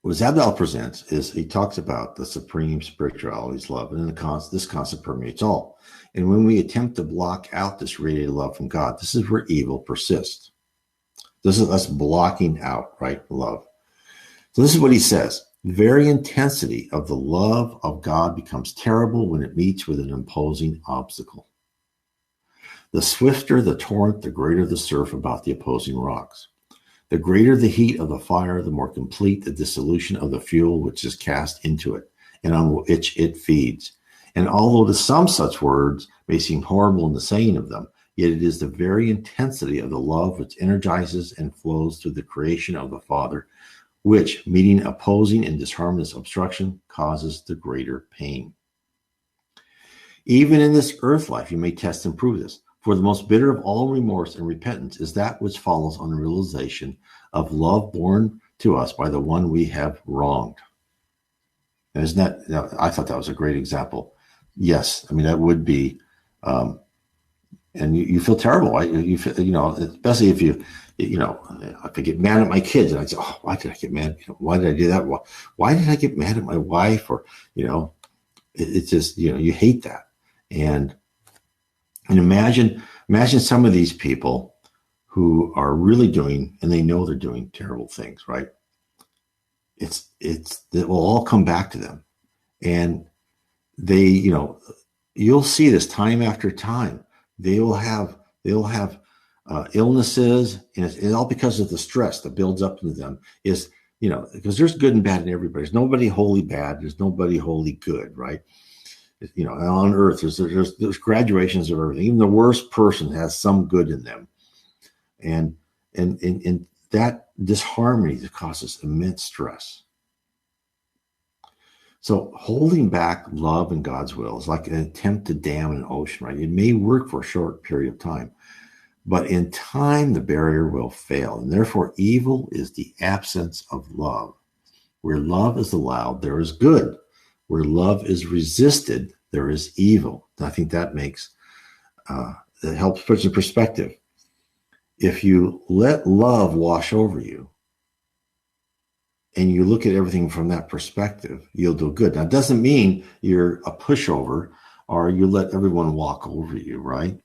what Zabdal presents is he talks about the supreme spirituality's love, and this concept permeates all. And when we attempt to block out this radiated love from God, this is where evil persists. This is us blocking out, right, love. So this is what he says. The very intensity of the love of God becomes terrible when it meets with an imposing obstacle. The swifter the torrent, the greater the surf about the opposing rocks. The greater the heat of the fire, the more complete the dissolution of the fuel which is cast into it, and on which it feeds. And although to some such words may seem horrible in the saying of them, yet it is the very intensity of the love which energizes and flows through the creation of the Father, which, meeting opposing and disharmonious obstruction, causes the greater pain. Even in this earth life, you may test and prove this. For the most bitter of all remorse and repentance is that which follows on the realization of love born to us by the one we have wronged. And I thought that was a great example. Yes, I mean, that would be, and you feel terrible. You feel, especially if if I get mad at my kids and I say, oh, why did I get mad? Why did I do that? Why did I get mad at my wife? Or, it's just, you hate that. And imagine some of these people who are really doing, and they know they're doing terrible things, right? It will all come back to them. And they, you'll see this time after time. They'll have illnesses, and it's all because of the stress that builds up into them. Is because there's good and bad in everybody. There's nobody wholly bad. There's nobody wholly good, right? On earth, there's graduations of everything. Even the worst person has some good in them, and that disharmony that causes immense stress. So holding back love and God's will is like an attempt to dam an ocean, right? It may work for a short period of time, but in time, the barrier will fail. And therefore, evil is the absence of love. Where love is allowed, there is good. Where love is resisted, there is evil. And I think that makes, it helps put in perspective. If you let love wash over you and you look at everything from that perspective, you'll do good. Now, it doesn't mean you're a pushover or you let everyone walk over you, right?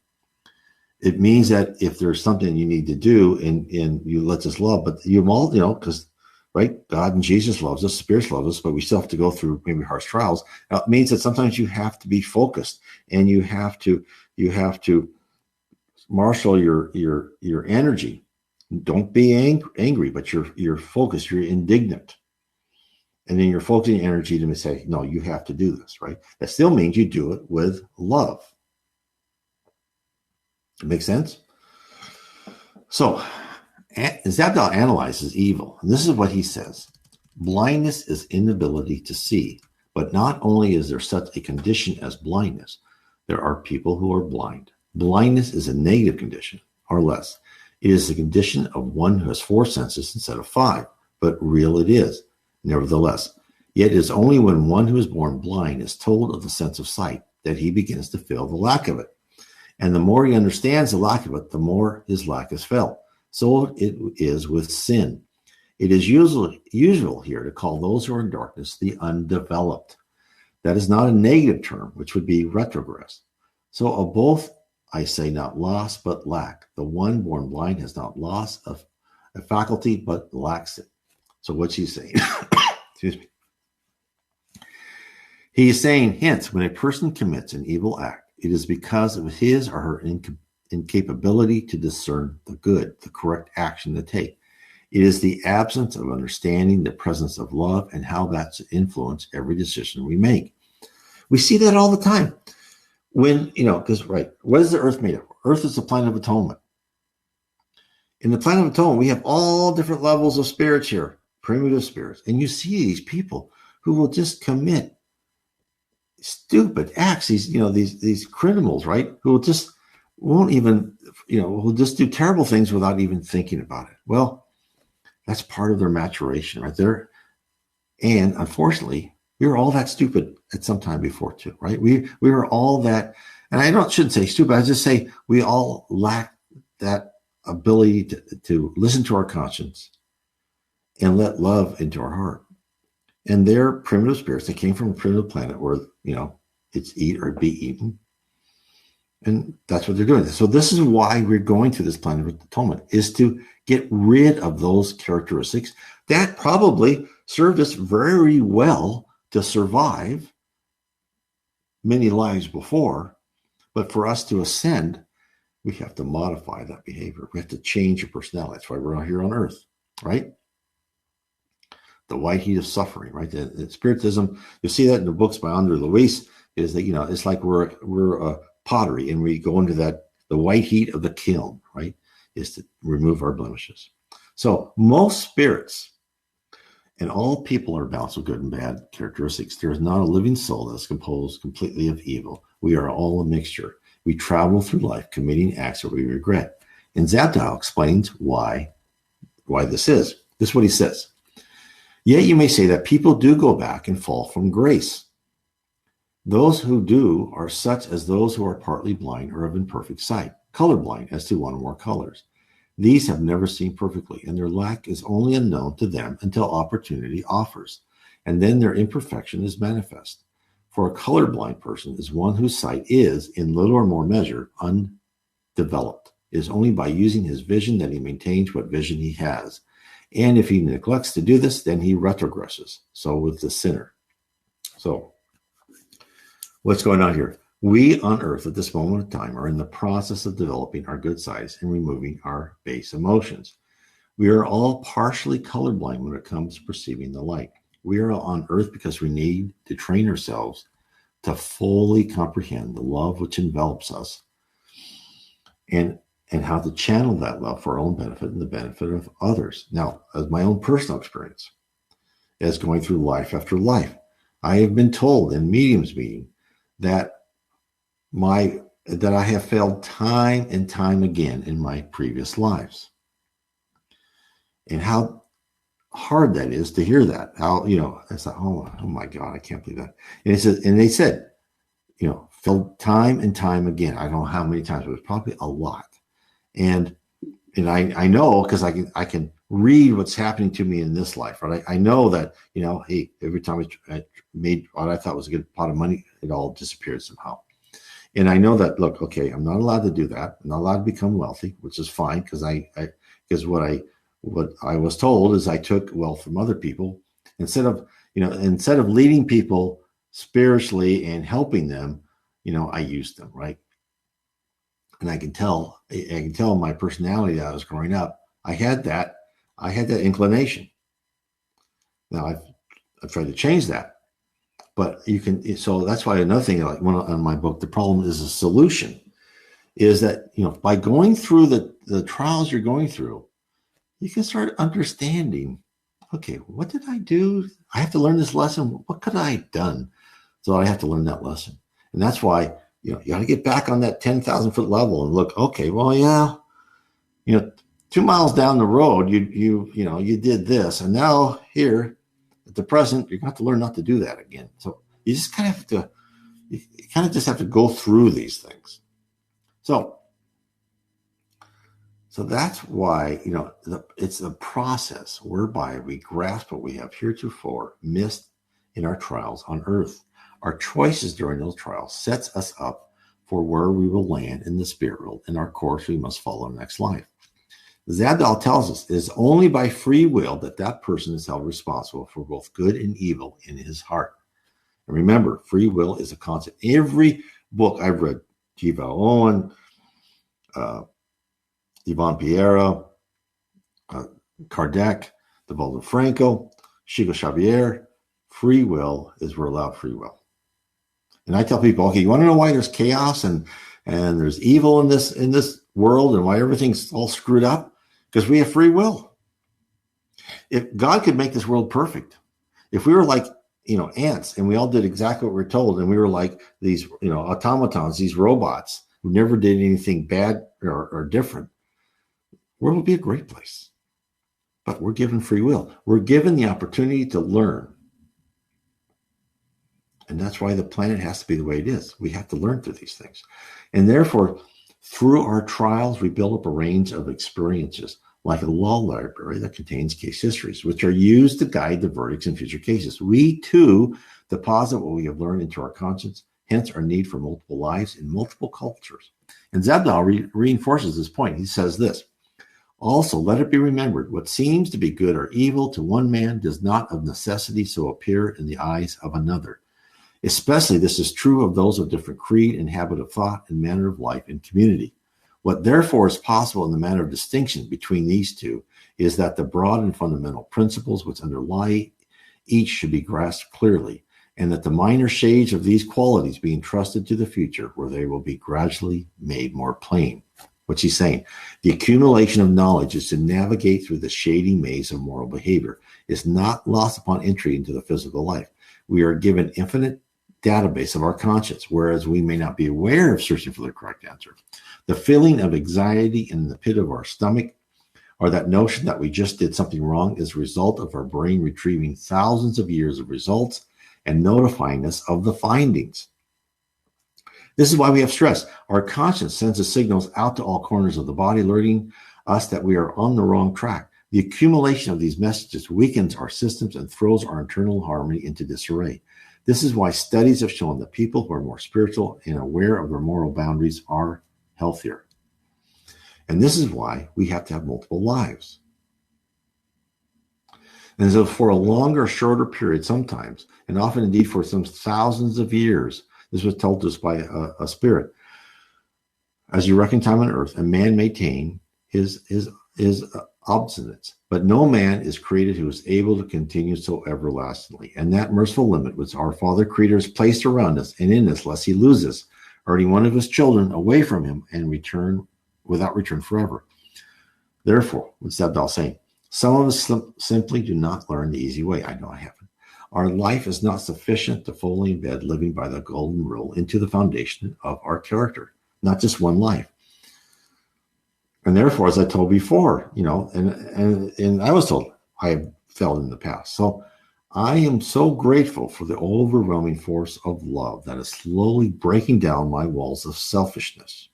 It means that if there's something you need to do and you let this love, but you all, because, right, God and Jesus loves us, Spirit loves us, but we still have to go through maybe harsh trials. Now, it means that sometimes you have to be focused and you have to marshal your energy. Don't be angry, but you're focused, you're indignant. And then you're focusing energy to say, no, you have to do this, right? That still means you do it with love. It makes sense? So, Zabdal analyzes evil. And this is what he says. Blindness is inability to see. But not only is there such a condition as blindness, there are people who are blind. Blindness is a negative condition, or less. It is the condition of one who has 4 senses instead of 5, but real it is, nevertheless. Yet it is only when one who is born blind is told of the sense of sight that he begins to feel the lack of it. And the more he understands the lack of it, the more his lack is felt. So it is with sin. It is usual here to call those who are in darkness the undeveloped. That is not a negative term, which would be retrogress. So of both, I say not loss, but lack. The one born blind has not loss of a faculty, but lacks it. So what's he saying? Excuse me. He is saying, hence, when a person commits an evil act, it is because of his or her incapability to discern the good, the correct action to take. It is the absence of understanding the presence of love and how that's influence every decision we make. We see that all the time. When, because, right, what is the earth made of? Earth is the planet of atonement. In the planet of atonement, we have all different levels of spirits here, primitive spirits. And you see these people who will just commit stupid acts, these criminals, right? Who won't even, who'll just do terrible things without even thinking about it. Well, that's part of their maturation right there. And unfortunately, we were all that stupid at some time before too, right? We were all that, and shouldn't say stupid, I just say we all lack that ability to listen to our conscience and let love into our heart. And they're primitive spirits. They came from a primitive planet where, it's eat or be eaten. And that's what they're doing. So this is why we're going through this planet of atonement, is to get rid of those characteristics that probably served us very well to survive many lives before. But for us to ascend, we have to modify that behavior. We have to change your personality. That's why we're out here on Earth, right? The white heat of suffering, right? The Spiritism, you'll see that in the books by Andre Luis, is that, it's like we're a pottery and we go into the white heat of the kiln, right? Is to remove our blemishes. So most spirits and all people are balanced with good and bad characteristics. There is not a living soul that's composed completely of evil. We are all a mixture. We travel through life committing acts that we regret. And Zabdal explains why this is. This is what he says. Yet you may say that people do go back and fall from grace. Those who do are such as those who are partly blind or of imperfect sight, colorblind as to one or more colors. These have never seen perfectly, and their lack is only unknown to them until opportunity offers, and then their imperfection is manifest. For a colorblind person is one whose sight is, in little or more measure, undeveloped. It is only by using his vision that he maintains what vision he has. And if he neglects to do this, then he retrogresses. So with the sinner. So what's going on here? We on Earth at this moment of time are in the process of developing our good sides and removing our base emotions. We are all partially colorblind when it comes to perceiving the light. We are on Earth because we need to train ourselves to fully comprehend the love which envelops us and how to channel that love for our own benefit and the benefit of others. Now, as my own personal experience, as going through life after life, I have been told in mediums meeting that I have failed time and time again in my previous lives. And how hard that is to hear that. How, it's like, oh my God, I can't believe that. And they said, filled time and time again. I don't know how many times, but it was probably a lot. And I know because I can read what's happening to me in this life, right? I know that, hey, every time I made what I thought was a good pot of money, it all disappeared somehow. And I know that, look, okay, I'm not allowed to do that. I'm not allowed to become wealthy, which is fine because what I was told is I took wealth from other people instead of leading people spiritually and helping them, I used them, right? And I can tell my personality that I was growing up, I had that inclination. Now I've tried to change that. But so that's why another thing, like one on my book, The Problem is a Solution, is that, by going through the trials you're going through, you can start understanding, okay, what did I do? I have to learn this lesson. What could I have done? So I have to learn that lesson. And that's why, you got to get back on that 10,000 foot level and look, okay, well, yeah, 2 miles down the road, you did this. And now here, at the present, you're going to have to learn not to do that again. So you just kind of have to go through these things. So that's why, it's the process whereby we grasp what we have heretofore missed in our trials on earth. Our choices during those trials sets us up for where we will land in the spirit world. And our course we must follow next life. Zabdal tells us it is only by free will that person is held responsible for both good and evil in his heart. And remember, free will is a concept. Every book I've read, Jiva Owen, Yvonne Piera, Kardec, Devaldo Franco, Chico Xavier, free will is we're allowed free will. And I tell people, okay, you want to know why there's chaos and there's evil in this world and why everything's all screwed up? Because we have free will. If God could make this world perfect, if we were like, ants and we all did exactly what we're told, and we were like these, automatons, these robots who never did anything bad or different, the world would be a great place. But we're given free will. We're given the opportunity to learn. And that's why the planet has to be the way it is. We have to learn through these things. And therefore, through our trials, we build up a range of experiences, like a law library that contains case histories, which are used to guide the verdicts in future cases. We, too, deposit what we have learned into our conscience, hence our need for multiple lives in multiple cultures. And Zabdal reinforces this point. He says this, also, let it be remembered, what seems to be good or evil to one man does not of necessity so appear in the eyes of another. Especially this is true of those of different creed and habit of thought and manner of life and community. What therefore is possible in the matter of distinction between these two is that the broad and fundamental principles which underlie each should be grasped clearly, and that the minor shades of these qualities be entrusted to the future where they will be gradually made more plain. What's he saying? The accumulation of knowledge is to navigate through the shady maze of moral behavior. It's not lost upon entry into the physical life. We are given infinite database of our conscience, whereas we may not be aware of searching for the correct answer. The feeling of anxiety in the pit of our stomach, or that notion that we just did something wrong, is a result of our brain retrieving thousands of years of results and notifying us of the findings. This is why we have stress. Our conscience sends the signals out to all corners of the body, alerting us that we are on the wrong track. The accumulation of these messages weakens our systems and throws our internal harmony into disarray. This is why studies have shown that people who are more spiritual and aware of their moral boundaries are healthier. And this is why we have to have multiple lives. And so for a longer, shorter period sometimes, and often indeed for some thousands of years, this was told to us by a spirit. As you reckon time on earth, a man maintain his obstinance, but no man is created who is able to continue so everlastingly. And that merciful limit which our Father Creator has placed around us and in us, lest he lose us, or any one of his children away from him and return without return forever. Therefore, what's Zabdal saying? Some of us simply do not learn the easy way. I know I haven't. Our life is not sufficient to fully embed living by the golden rule into the foundation of our character, not just one life. And therefore, as I told before, and I was told I have failed in the past. So I am so grateful for the overwhelming force of love that is slowly breaking down my walls of selfishness.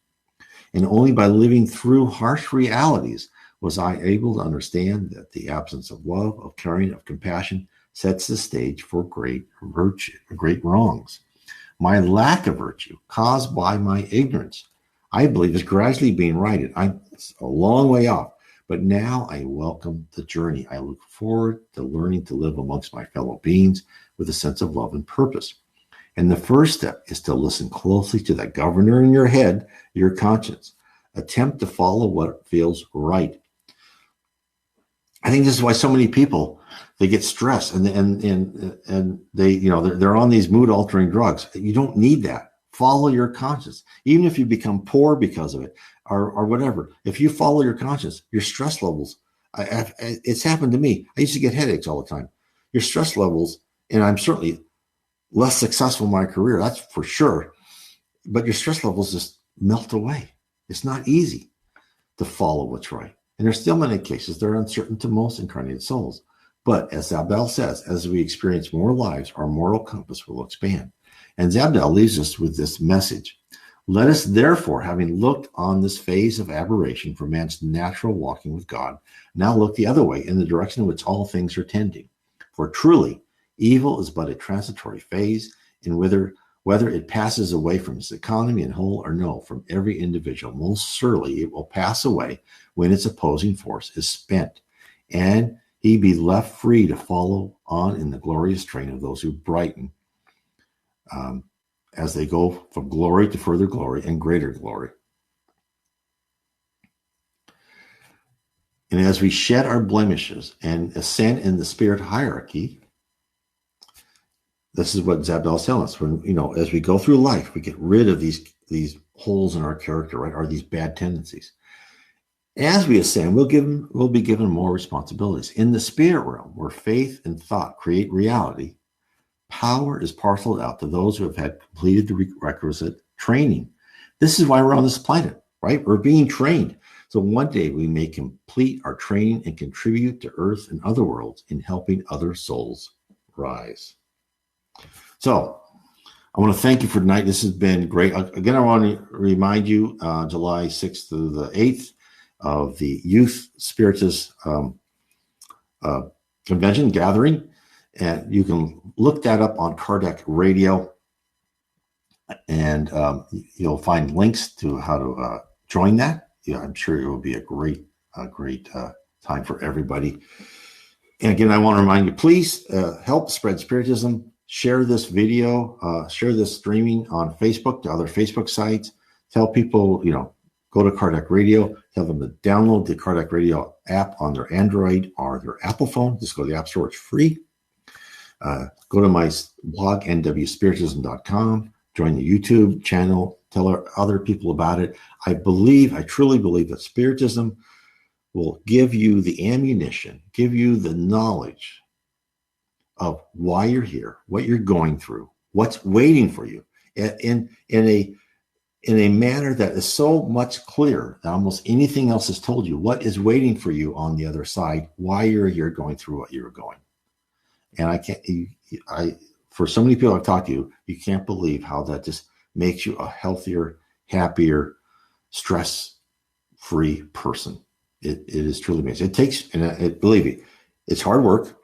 And only by living through harsh realities was I able to understand that the absence of love, of caring, of compassion sets the stage for great virtue, great wrongs. My lack of virtue, caused by my ignorance, I believe is gradually being righted. I'm a long way off, but now I welcome the journey. I look forward to learning to live amongst my fellow beings with a sense of love and purpose. And the first step is to listen closely to that governor in your head, your conscience. Attempt to follow what feels right. I think this is why so many people, they get stressed and they, they're on these mood altering drugs. You don't need that. Follow your conscience. Even if you become poor because of it or whatever, if you follow your conscience, your stress levels, it's happened to me. I used to get headaches all the time. Your stress levels, and I'm certainly less successful in my career, that's for sure. But your stress levels just melt away. It's not easy to follow what's right. And there's still many cases that are uncertain to most incarnated souls. But as Zabdal says, as we experience more lives, our moral compass will expand. And Zabdal leaves us with this message. Let us therefore, having looked on this phase of aberration for man's natural walking with God, now look the other way in the direction in which all things are tending. For truly, evil is but a transitory phase, and whether it passes away from its economy and whole or no, from every individual, most surely it will pass away when its opposing force is spent, and he be left free to follow on in the glorious train of those who brighten as they go from glory to further glory and greater glory. And as we shed our blemishes and ascend in the spirit hierarchy, this is what Zabdal is telling us. When, as we go through life, we get rid of these holes in our character, right? Or these bad tendencies. As we ascend, we'll be given more responsibilities. In the spirit realm, where faith and thought create reality, power is parceled out to those who have had completed the requisite training. This is why we're on this planet, right? We're being trained. So one day we may complete our training and contribute to Earth and other worlds in helping other souls rise. So I want to thank you for tonight. This has been great. Again, I want to remind you, July 6th to the 8th of the Youth Spiritist Convention Gathering. And you can look that up on Kardec Radio. And you'll find links to how to join that. Yeah, I'm sure it will be a great time for everybody. And again, I want to remind you, please help spread Spiritism. Share this video, share this streaming on Facebook to other Facebook sites. Tell people, go to Kardec Radio. Tell them to download the Kardec Radio app on their Android or their Apple phone. Just go to the App Store. It's free. Go to my blog, nwspiritism.com. Join the YouTube channel. Tell other people about it. I truly believe that Spiritism will give you the ammunition, give you the knowledge of why you're here, what you're going through, what's waiting for you in a manner that is so much clearer than almost anything else has told you what is waiting for you on the other side, why you're here going through what you're going. And for so many people I've talked to, you can't believe how that just makes you a healthier, happier, stress-free person. It is truly amazing. It takes, believe me, it's hard work.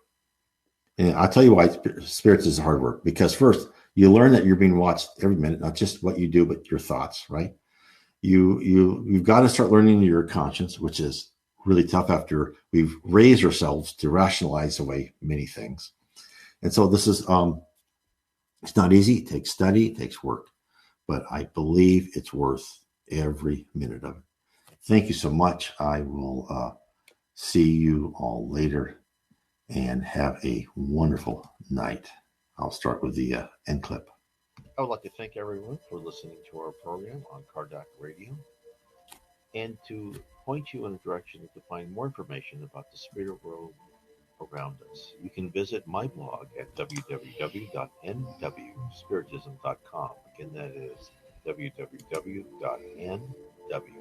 And I'll tell you why spirits is hard work. Because first, you learn that you're being watched every minute, not just what you do, but your thoughts, right? You've got to start learning your conscience, which is really tough after we've raised ourselves to rationalize away many things. And so this is, it's not easy. It takes study, it takes work, but I believe it's worth every minute of it. Thank you so much. I will see you all later and have a wonderful night. I'll start with the end clip. I would like to thank everyone for listening to our program on Kardec Radio and to point you in a direction to find more information about the spirit world around us. You can visit my blog at www.nwspiritism.com. Again, that is www.nw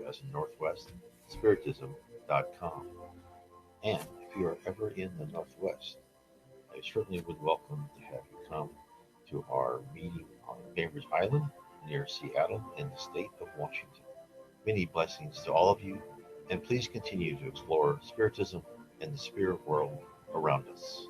as in Northwest Spiritism.com. And if you are ever in the Northwest, I certainly would welcome to have you come to our meeting on Bainbridge Island near Seattle in the state of Washington. Many blessings to all of you, and please continue to explore Spiritism and the spirit world around us.